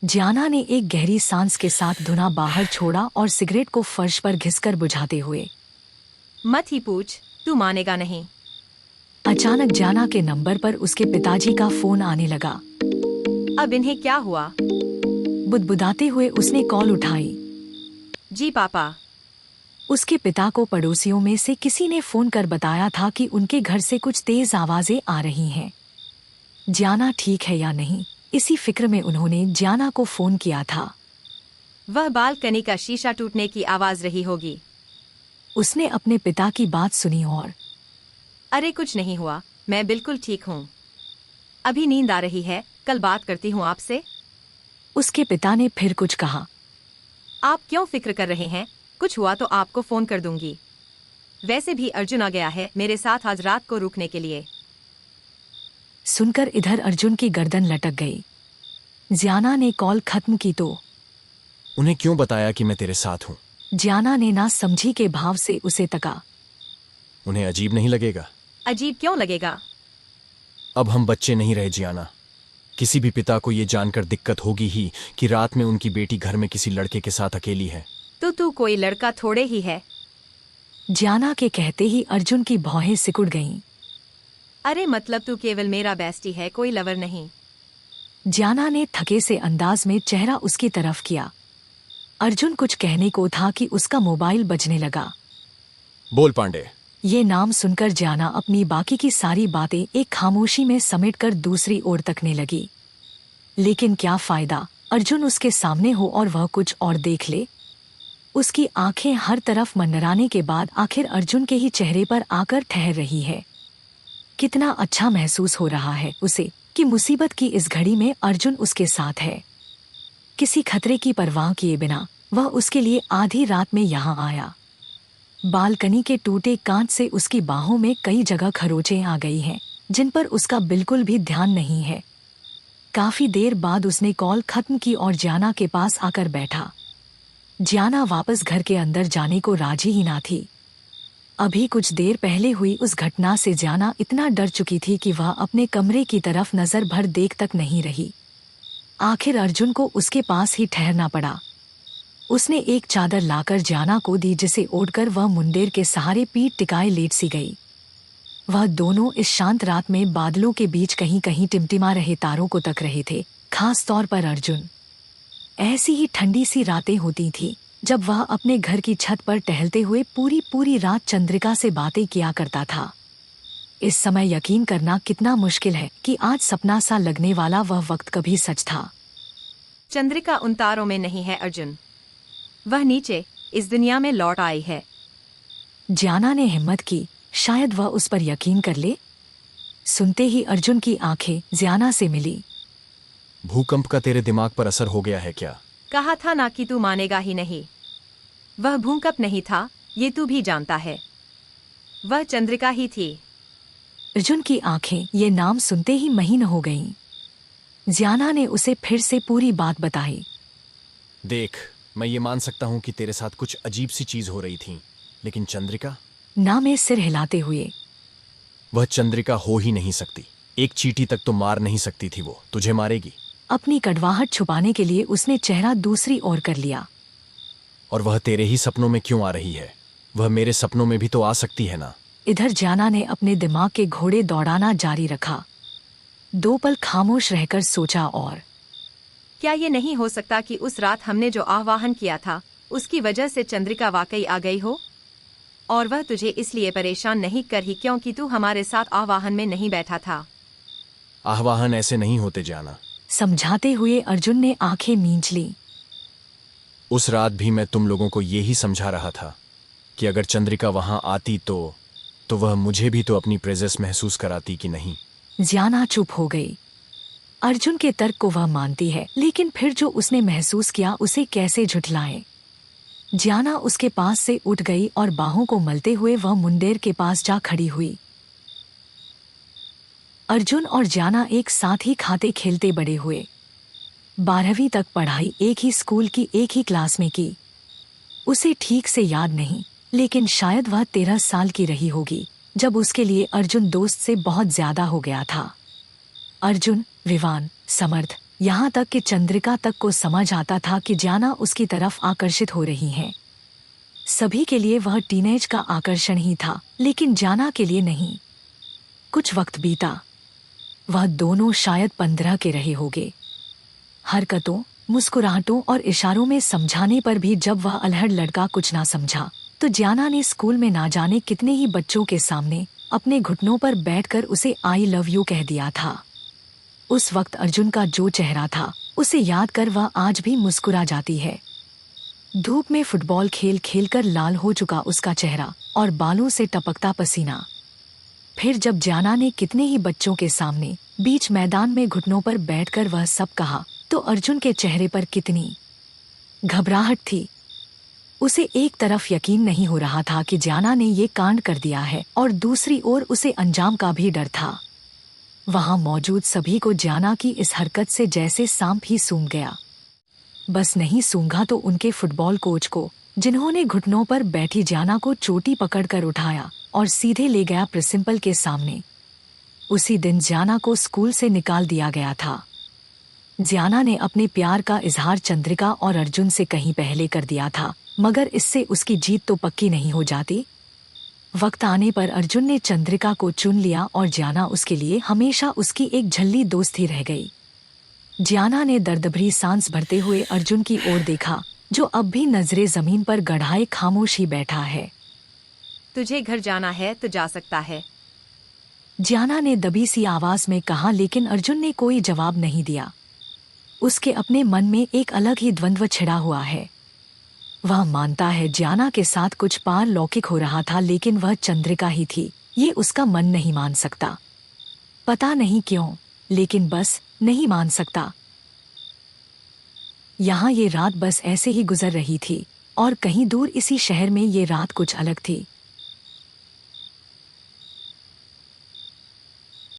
जियाना ने एक गहरी सांस के साथ धुआं बाहर छोड़ा और सिगरेट को फर्श पर घिसकर बुझाते हुए। मत ही पूछ, तू मानेगा नहीं। अचानक जियाना के नंबर पर उसके पिताजी का फोन आने लगा। अब इन्हें क्या हुआ? बुदबुदाते हुए उसने कॉल उठाई। जी पापा। उसके पिता को पड़ोसियों में से किसी ने फोन कर बताया था कि उनके घर से कुछ तेज आवाजें आ रही हैं। जियाना ठीक है या नहीं, इसी फिक्र में उन्होंने जियाना को फोन किया था। वह बालकनी का शीशा टूटने की आवाज रही होगी। उसने अपने पिता की बात सुनी और अरे कुछ नहीं हुआ, मैं बिल्कुल ठीक हूँ। अभी नींद आ रही है, कल बात करती हूँ आपसे। उसके पिता ने फिर कुछ कहा। आप क्यों फिक्र कर रहे हैं? कुछ हुआ तो आपको फोन कर दूंगी। वैसे भी अर्जुन आ गया है मेरे साथ आज रात को रुकने के लिए। सुनकर इधर अर्जुन की गर्दन लटक गई। जियाना ने कॉल खत्म की तो उन्हें क्यों बताया कि मैं तेरे साथ हूँ? जियाना ने ना समझी के भाव से उसे तका। उन्हें अजीब नहीं लगेगा? अजीब क्यों लगेगा? अब हम बच्चे नहीं रहे जियाना। किसी भी पिता को ये जानकर दिक्कत होगी ही कि रात में उनकी बेटी घर में किसी लड़के के साथ अकेली है। तो तू कोई लड़का थोड़े ही है। जियाना के कहते ही अर्जुन की भौहें सिकुड़ गईं। अरे मतलब तू केवल मेरा बेस्टी है, कोई लवर नहीं। जियाना ने थके से अंदाज में चेहरा उसकी तरफ किया। अर्जुन कुछ कहने को था कि उसका मोबाइल बजने लगा। बोल पांडे। ये नाम सुनकर जियाना अपनी बाकी की सारी बातें एक खामोशी में समेटकर दूसरी ओर तकने लगी। लेकिन क्या फायदा, अर्जुन उसके सामने हो और वह कुछ और देख ले। उसकी आंखें हर तरफ मंडराने के बाद आखिर अर्जुन के ही चेहरे पर आकर ठहर रही है। कितना अच्छा महसूस हो रहा है उसे कि मुसीबत की इस घड़ी में अर्जुन उसके साथ है। किसी खतरे की परवाह किए बिना वह उसके लिए आधी रात में यहाँ आया। बालकनी के टूटे कांच से उसकी बाहों में कई जगह खरोंचें आ गई हैं, जिन पर उसका बिल्कुल भी ध्यान नहीं है। काफी देर बाद उसने कॉल खत्म की और जियाना के पास आकर बैठा। जियाना वापस घर के अंदर जाने को राजी ही ना थी। अभी कुछ देर पहले हुई उस घटना से जियाना इतना डर चुकी थी कि वह अपने कमरे की तरफ नजर भर देख तक नहीं रही। आखिर अर्जुन को उसके पास ही ठहरना पड़ा। उसने एक चादर लाकर जियाना को दी, जिसे ओढ़कर वह मुंडेर के सहारे पीठ टिकाए लेट सी गई। वह दोनों इस शांत रात में बादलों के बीच कहीं कहीं टिमटिमा रहे तारों को तक रहे थे, खास तौर पर अर्जुन। ऐसी ही ठंडी सी रातें होती थी जब वह अपने घर की छत पर टहलते हुए पूरी पूरी रात चंद्रिका से बातें किया करता था। इस समय यकीन करना कितना मुश्किल है कि आज सपना सा लगने वाला वह वक्त कभी सच था। चंद्रिका उन तारों में नहीं है अर्जुन, वह नीचे इस दुनिया में लौट आई है। जियाना ने हिम्मत की, शायद वह उस पर यकीन कर ले। सुनते ही अर्जुन की आंखें जियाना से मिली। भूकंप का तेरे दिमाग पर असर हो गया है क्या? कहा था ना कि तू मानेगा ही नहीं। वह भूकंप नहीं था, ये तू भी जानता है। वह चंद्रिका ही थी। अर्जुन की आंखें ये नाम सुनते ही महीन हो गईं। जियाना ने उसे फिर से पूरी बात बताई। देख, मैं ये मान सकता हूँ कि तेरे साथ कुछ अजीब सी चीज हो रही थी, लेकिन चंद्रिका? ना में सिर हिलाते हुए। वह चंद्रिका हो ही नहीं सकती। एक चींटी तक तो मार नहीं सकती थी वो, तुझे मारेगी? अपनी कड़वाहट छुपाने के लिए उसने चेहरा दूसरी ओर कर लिया। और वह तेरे ही सपनों में क्यों आ रही है? वह मेरे सपनों में भी तो आ सकती है ना। इधर जियाना ने अपने दिमाग के घोड़े दौड़ाना जारी रखा। 2 पल खामोश रहकर सोचा और क्या ये नहीं हो सकता कि उस रात हमने जो आह्वान किया था उसकी वजह से चंद्रिका वाकई आ गई हो? और वह तुझे इसलिए परेशान नहीं कर ही क्योंकि तू हमारे साथ आह्वान में नहीं बैठा था। आह्वान ऐसे नहीं होते जाना। समझाते हुए अर्जुन ने आंखें मींच ली। उस रात भी मैं तुम लोगों को ये ही समझा रहा था कि अगर चंद्रिका वहां आती तो वह मुझे भी तो अपनी प्रेजेंस महसूस कराती कि नहीं। जियाना चुप हो गई। अर्जुन के तर्क को वह मानती है, लेकिन फिर जो उसने महसूस किया उसे कैसे झुठलाए। जियाना उसके पास से उठ गई और बाहों को मलते हुए वह मुंडेर के पास जा खड़ी हुई। अर्जुन और जियाना एक साथ ही खाते खेलते बड़े हुए। 12वीं तक पढ़ाई एक ही स्कूल की एक ही क्लास में की। उसे ठीक से याद नहीं, लेकिन शायद वह 13 साल की रही होगी जब उसके लिए अर्जुन दोस्त से बहुत ज्यादा हो गया था। अर्जुन विवान, समर्थ, यहाँ तक कि चंद्रिका तक को समझ आता था कि जाना उसकी तरफ आकर्षित हो रही है। सभी के लिए वह टीनेज का आकर्षण ही था, लेकिन जाना के लिए नहीं। कुछ वक्त बीता। वह दोनों शायद 15 के रहे होंगे। हरकतों, मुस्कुराहटों और इशारों में समझाने पर भी जब वह अल्हड़ लड़का कुछ ना समझा, तो जाना ने स्कूल में ना जाने कितने ही बच्चों के सामने अपने घुटनों पर बैठकर उसे आई लव यू कह दिया था। उस वक्त अर्जुन का जो चेहरा था, उसे याद कर वह आज भी मुस्कुरा जाती है। धूप में फुटबॉल खेल खेलकर लाल हो चुका उसका चेहरा और बालों से टपकता पसीना। फिर जब जाना ने कितने ही बच्चों के सामने बीच मैदान में घुटनों पर बैठकर वह सब कहा, तो अर्जुन के चेहरे पर कितनी घबराहट थी। उसे एक तरफ यकीन नहीं हो रहा था कि जाना ने ये कांड कर दिया है, और दूसरी ओर उसे अंजाम का भी डर था। वहां मौजूद सभी को जाना की इस हरकत से जैसे सांप ही सूंघ गया। बस नहीं सूंघा तो उनके फुटबॉल कोच को, जिन्होंने घुटनों पर बैठी जाना को चोटी पकड़कर उठाया और सीधे ले गया प्रिंसिपल के सामने। उसी दिन जाना को स्कूल से निकाल दिया गया था। जाना ने अपने प्यार का इजहार चंद्रिका और अर्जुन से कहीं पहले कर दिया था, मगर इससे उसकी जीत तो पक्की नहीं हो जाती। वक्त आने पर अर्जुन ने चंद्रिका को चुन लिया और जाना उसके लिए हमेशा उसकी एक झल्ली दोस्त ही रह गई। जाना ने दर्द-भरी सांस भरते हुए अर्जुन की ओर देखा, जो अब भी नजरे जमीन पर गड़ाए खामोश ही बैठा है। तुझे घर जाना है तो जा सकता है। जाना ने दबी सी आवाज में कहा, लेकिन अर्जुन ने कोई जवाब नहीं दिया। उसके अपने मन में एक अलग ही द्वंद्व छिड़ा हुआ है। वह मानता है जाना के साथ कुछ पारलौकिक हो रहा था, लेकिन वह चंद्रिका ही थी, ये उसका मन नहीं मान सकता। पता नहीं क्यों, लेकिन बस नहीं मान सकता। यहाँ ये रात बस ऐसे ही गुजर रही थी, और कहीं दूर इसी शहर में ये रात कुछ अलग थी।